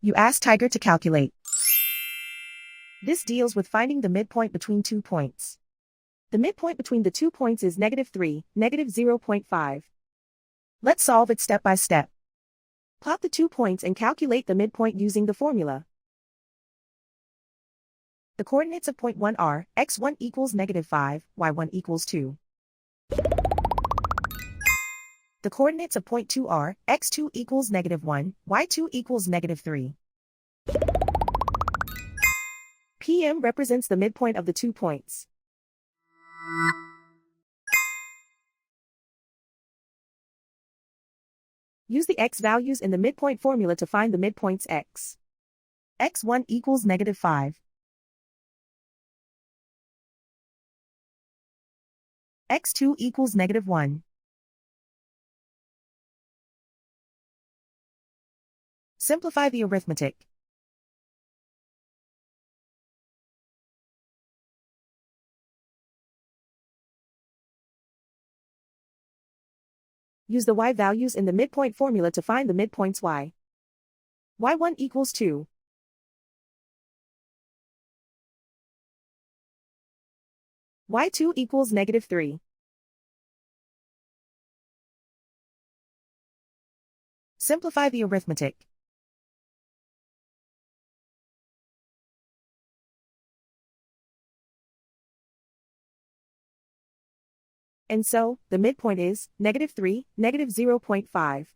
You ask Tiger to calculate. This deals with finding the midpoint between 2 points. The midpoint between the 2 points is -3, -0.5. Let's solve it step by step. Plot the 2 points and calculate the midpoint using the formula. The coordinates of point 1 are, x1 equals -5, y1 equals 2. The coordinates of point 2 are, x2 equals -1, y2 equals -3. PM represents the midpoint of the 2 points. Use the x values in the midpoint formula to find the midpoints x. x1 equals -5. x2 equals -1. Simplify the arithmetic. Use the y values in the midpoint formula to find the midpoints y. y1 equals 2. y2 equals -3. Simplify the arithmetic. And so, the midpoint is -3, -0.5.